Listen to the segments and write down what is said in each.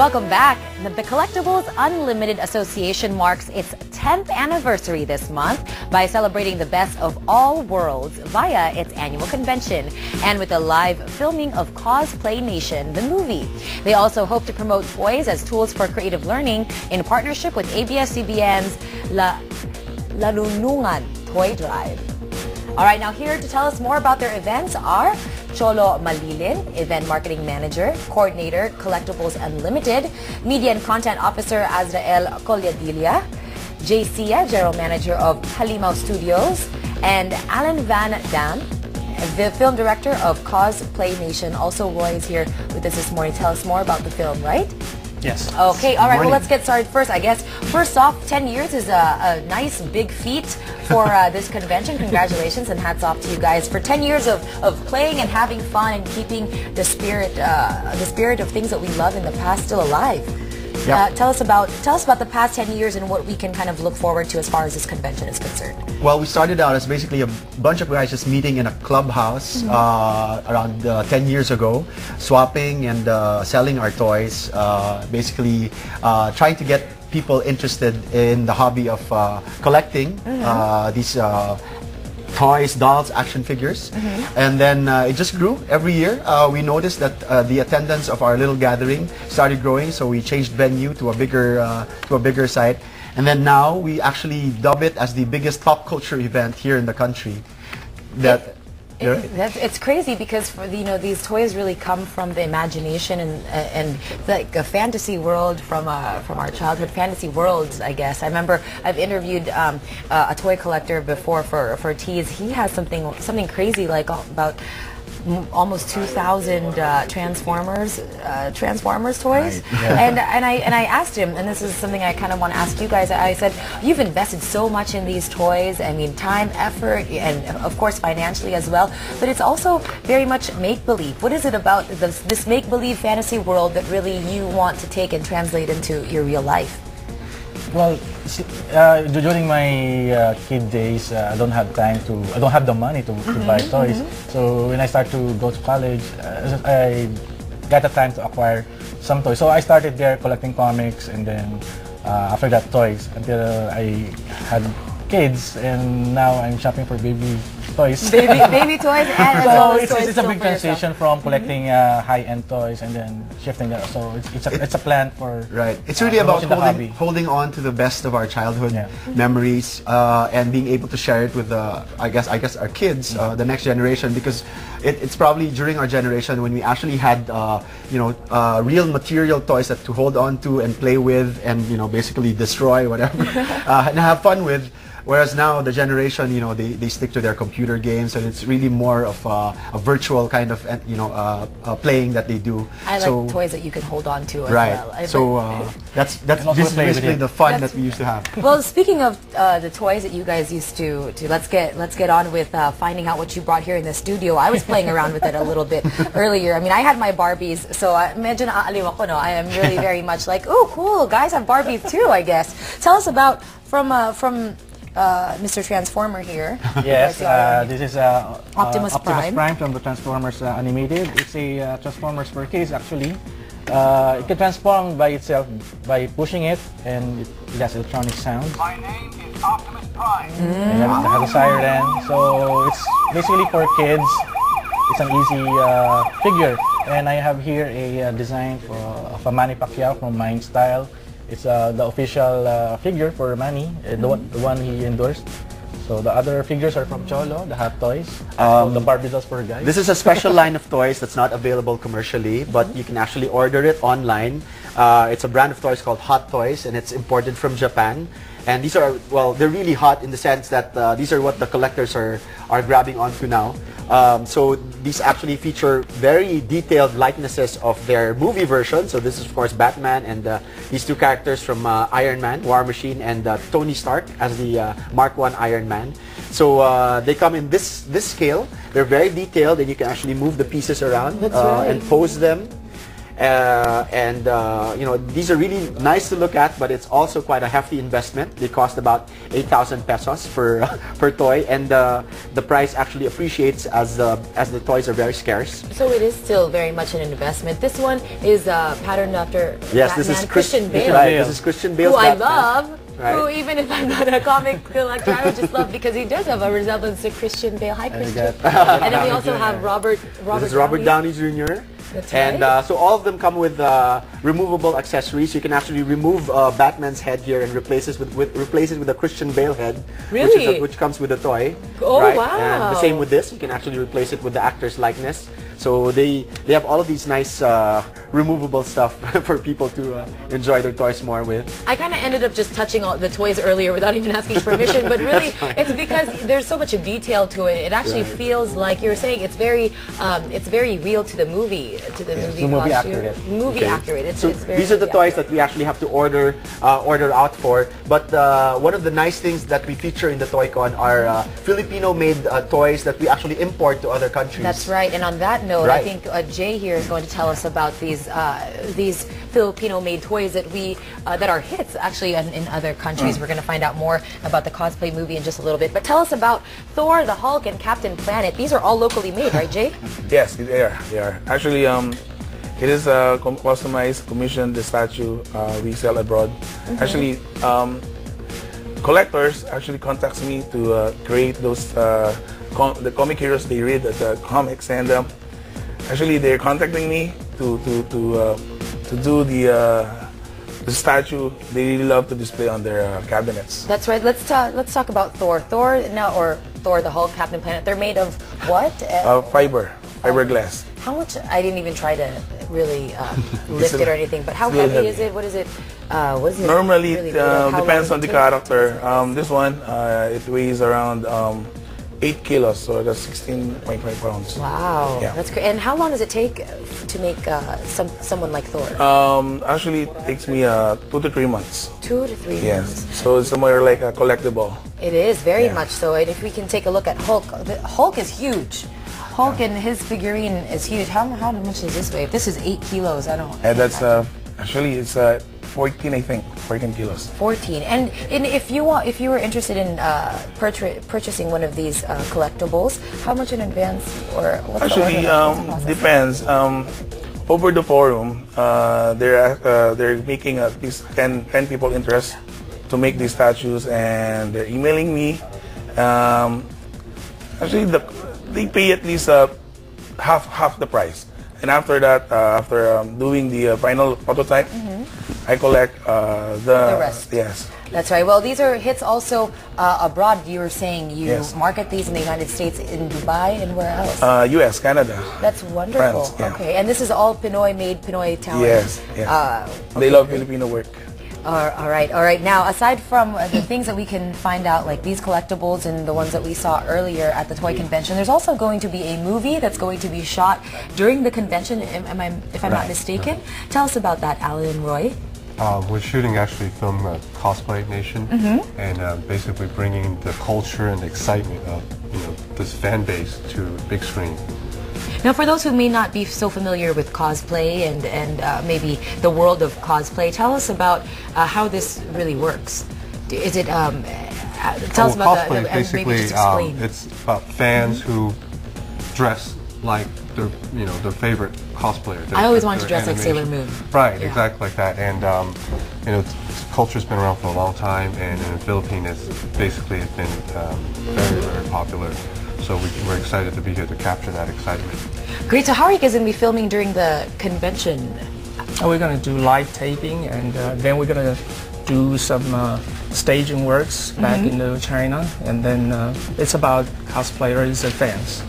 Welcome back. The Collectibles Unlimited Association marks its 10th anniversary this month by celebrating the best of all worlds via its annual convention and with a live filming of Cosplay Nation, the movie. They also hope to promote toys as tools for creative learning in partnership with ABS-CBN's Larunungan Toy Drive. All right, now here to tell us more about their events are Cholo Malilin, Event Marketing Manager, Coordinator, Collectibles Unlimited, Media and Content Officer Azrael Colyadilla, Jay Sia, General Manager of Halimao Studios, and Alan Van Dam, the Film Director of Cosplay Nation. Also, Roy is here with us this morning. Tell us more about the film, right? Yes. Okay, all right, well, let's get started first, I guess. First off, 10 years is a nice big feat for this convention. Congratulations and hats off to you guys for 10 years of playing and having fun and keeping the spirit of things that we love in the past still alive. Yep. Tell us about the past 10 years and what we can kind of look forward to as far as this convention is concerned. Well, we started out as basically a bunch of guys just meeting in a clubhouse around 10 years ago, swapping and selling our toys, basically trying to get people interested in the hobby of collecting these toys, dolls, action figures, and then it just grew every year. We noticed that the attendance of our little gathering started growing, so we changed venue to a bigger site, and then now we actually dub it as the biggest pop culture event here in the country. It's crazy because these toys really come from the imagination and like a fantasy world from our childhood, fantasy worlds, I guess. I remember I've interviewed a toy collector before for Tease. He has something crazy like about almost 2,000 Transformers toys, right. Yeah. and I asked him, and this is something I kind of want to ask you guys. I said, you've invested so much in these toys. I mean, time, effort, and of course financially as well. But it's also very much make-believe. What is it about this make-believe fantasy world that really you want to take and translate into your real life? Well, during my kid days, I don't have the money to buy toys. So when I start to go to college, I got the time to acquire some toys. So I started there collecting comics, and then after that toys, until I had kids, and now I'm shopping for baby toys. Baby toys, and so it's a big transition from collecting high-end toys and then shifting that. So it's a plan for It's really about holding on to the best of our childhood memories and being able to share it with I guess our kids, the next generation, because it's probably during our generation when we actually had real material toys to hold on to and play with and basically destroy whatever and have fun with. Whereas now the generation, they stick to their computer games, and it's really more of a virtual kind of, playing that they do. I like toys that you can hold on to as well. So that's basically the fun that we used to have. Well, speaking of the toys that you guys used to let's get on with finding out what you brought here in the studio. I was playing around with it a little bit earlier. I mean, I had my Barbies, so medyo naaaliw ako, no? I am really very much like, oh, cool, guys have Barbies too, I guess. Tell us about from Mr. Transformer here. Yes, this is Optimus Prime from the Transformers Animated. It's a Transformers per case actually. It can transform by itself by pushing it, and it has electronic sound. My name is Optimus Prime. It has a siren, so it's basically for kids. It's an easy figure, and I have here a design of a Manny Pacquiao from Mind Style. It's the official figure for Manny, the one he endorsed. So the other figures are from Cholo, the Hot Toys, the Barbie dolls for guys. This is a special line of toys that's not available commercially, but you can actually order it online. It's a brand of toys called Hot Toys, and it's imported from Japan. And these are, well, they're really hot in the sense that these are what the collectors are grabbing onto now. So these actually feature very detailed likenesses of their movie version. So this is of course Batman and these two characters from Iron Man, War Machine, and Tony Stark as the Mark I Iron Man. So they come in this scale. They're very detailed, and you can actually move the pieces around and pose them. You know, these are really nice to look at, but it's also quite a hefty investment. They cost about 8,000 pesos per per toy, and the price actually appreciates as the toys are very scarce. So it is still very much an investment. This one is patterned after Yes, Batman, this is Christian Bale. Right, this is Christian Bale's who I Batman. love. Right. Who, even if I'm not a comic collector, I would just love because he does have a resemblance to Christian Bale. Hi, Christian. And then we also have Robert This is Robert Downey Jr. That's And right. so all of them come with removable accessories. You can actually remove Batman's head here and replace it with a Christian Bale head, Really? which comes with the toy. Oh, right? wow. And the same with this. You can actually replace it with the actor's likeness. So they have all of these nice removable stuff for people to enjoy their toys more with. I kind of ended up just touching all the toys earlier without even asking permission, but really it's because there's so much detail to it. It actually feels like you're saying it's very real to the movie, movie costume. accurate. Movie accurate. It's very These are the movie toys accurate. that we actually have to order out for. But one of the nice things that we feature in the TOYCON are Filipino-made toys that we actually import to other countries. That's right. And on that note, I Right. think Jay here is going to tell us about these Filipino-made toys that are hits actually in other countries. We're going to find out more about the cosplay movie in just a little bit. But tell us about Thor, the Hulk, and Captain Planet. These are all locally made, right, Jay? Yes, they are. They are. Actually, it is a customized, commissioned the statue we sell abroad. Actually, collectors actually contacts me to create those the comic heroes they read at the comics, and actually they're contacting me to do the statue they really love to display on their cabinets. That's right. Let's talk about Thor. Thor the Hulk, Captain Planet. They're made of what? Fiberglass. How much? I didn't even try to really lift it or anything. But how it's a little heavy heavy. is it? What is it? What is it? Normally, really it made of? How depends long on the does it take? character. This one, it weighs around 8 kilos, so that's 16.5 pounds. Wow, Yeah. that's great. And how long does it take to make someone like Thor? Actually, it takes me 2 to 3 months. 2 to 3 Yes, months. so it's somewhere like a collectible. It is very Yeah. much so. And if we can take a look at Hulk, Hulk is huge. Hulk and his figurine is huge. How much does this weigh? If this is 8 kilos, I don't. And that's actually it's 14, I think, 14 kilos. 14. And if you were interested in purchasing one of these collectibles, how much in advance or what's Actually, the order process? depends. Over the forum, they're making at least 10 people interest to make these statues, and they're emailing me. Actually, they pay at least half the price. And after that, after doing the final prototype, I collect the rest. Yes. That's right. Well, these are hits also abroad. You were saying you Yes. market these in the United States, in Dubai, and where else? U.S., Canada. That's wonderful. France, yeah. Okay, and this is all Pinoy-made, Pinoy talent. Yes, yes. They love Filipino work. All right. Now, aside from the things that we can find out, like these collectibles and the ones that we saw earlier at the toy convention, there's also going to be a movie that's going to be shot during the convention, if I'm not mistaken. Tell us about that, Alan and Roy. We're shooting actually film Cosplay Nation, and basically bringing the culture and the excitement of this fan base to big screen. Now, for those who may not be so familiar with cosplay and maybe the world of cosplay, tell us about how this really works. Is it tell us about cosplay? Basically, maybe just explain. it's about fans who dress like their favorite cosplayer. I always wanted to dress like Sailor Moon. Right, Yeah. exactly like that. And this culture's been around for a long time, and in the Philippines, it's been very, very popular. So we're excited to be here to capture that excitement. Great. So how are you guys going to be filming during the convention? We're going to do live taping, and then we're going to do some staging works back in China, and then it's about cosplayers and fans.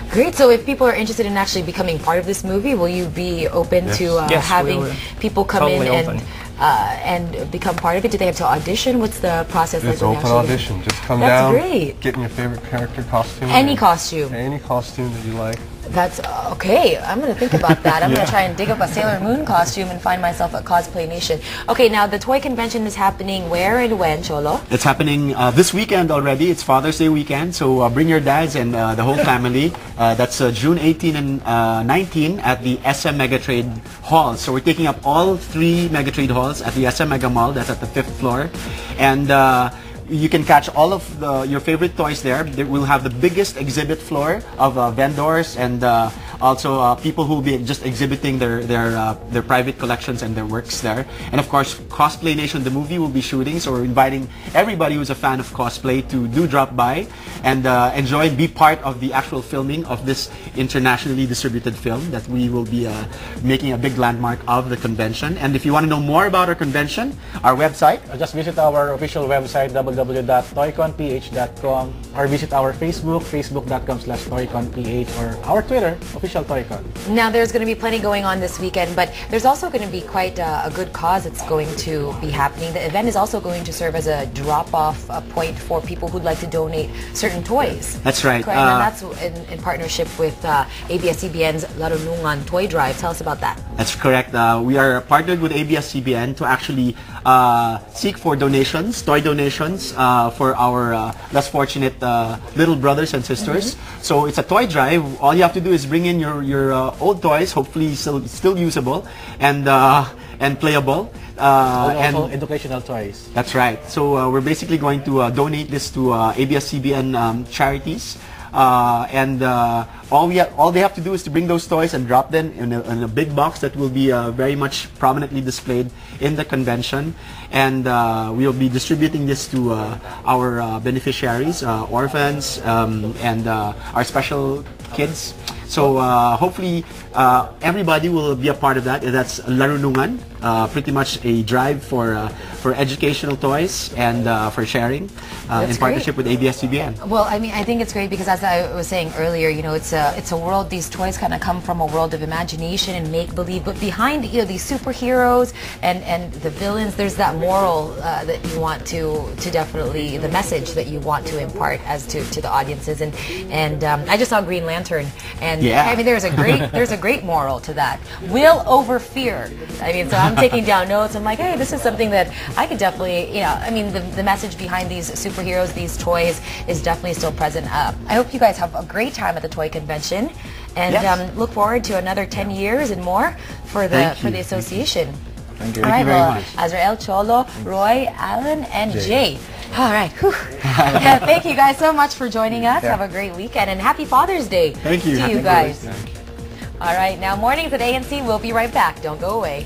Great. So if people are interested in actually becoming part of this movie, will you be open to Yes, having we will. people come Totally in and become part of it? Do they have to audition? What's the process It's like? when open they actually- audition. Just come That's down, great. get in your favorite character costume. Any and costume. Any costume that you like. That's okay. I'm going to think about that. I'm going to try and dig up a Sailor Moon costume and find myself at Cosplay Nation. Okay, now the toy convention is happening where and when, Cholo? It's happening this weekend already. It's Father's Day weekend, so bring your dads and the whole family. That's June 18 and 19 at the SM Megatrade Hall. So we're taking up all 3 Megatrade halls at the SM Mega Mall. That's at the 5th floor. And you can catch all of your favorite toys there. We'll have the biggest exhibit floor of vendors and also people who will be just exhibiting their private collections and their works there. And of course, Cosplay Nation, the movie, will be shooting. So we're inviting everybody who's a fan of cosplay to drop by and enjoy, be part of the actual filming of this internationally distributed film that we will be making a big landmark of the convention. And if you want to know more about our convention, our website, Just visit our official website, www.toyconph.com, or visit our Facebook, facebook.com/toyconph, or our Twitter, official Toycon. Now, there's going to be plenty going on this weekend, but there's also going to be quite a good cause that's going to be happening. The event is also going to serve as a drop-off point for people who'd like to donate certain toys. That's right. Correct? And that's in partnership with ABS-CBN's Larunungan Toy Drive. Tell us about that. That's correct. We are partnered with ABS-CBN to actually seek for donations, toy donations for our less fortunate little brothers and sisters. So it's a toy drive. All you have to do is bring in your old toys, hopefully still usable and playable. Also educational toys. That's right. So we're basically going to donate this to ABS-CBN charities. All they have to do is to bring those toys and drop them in a big box that will be very much prominently displayed in the convention. And we'll be distributing this to our beneficiaries, orphans, and our special kids. So hopefully everybody will be a part of that. That's Larunungan, pretty much a drive for educational toys and for sharing in partnership with ABS-CBN. Well, I mean, I think it's great because, as I was saying earlier, you know, it's a world. These toys kind of come from a world of imagination and make believe, but behind these superheroes and the villains, there's that moral that you want to definitely, the message that you want to impart as to the audiences. And I just saw Green Lantern, and I mean, there's a great moral to that. Will over fear. I mean, so I'm taking down notes. I'm like, hey, this is something that I could definitely, you know, I mean, the message behind these superheroes, these toys, is definitely still present. I hope you guys have a great time at the toy convention, and look forward to another 10 years and more for the association. Thank you. All right, very well, much. Azrael, Cholo, Roy, Alan, and Jay. All right. Thank you guys so much for joining us. Have a great weekend and happy Father's Day. Thank you. To Happy you guys. Father's Day. All right, now Mornings at ANC. We'll be right back. Don't go away.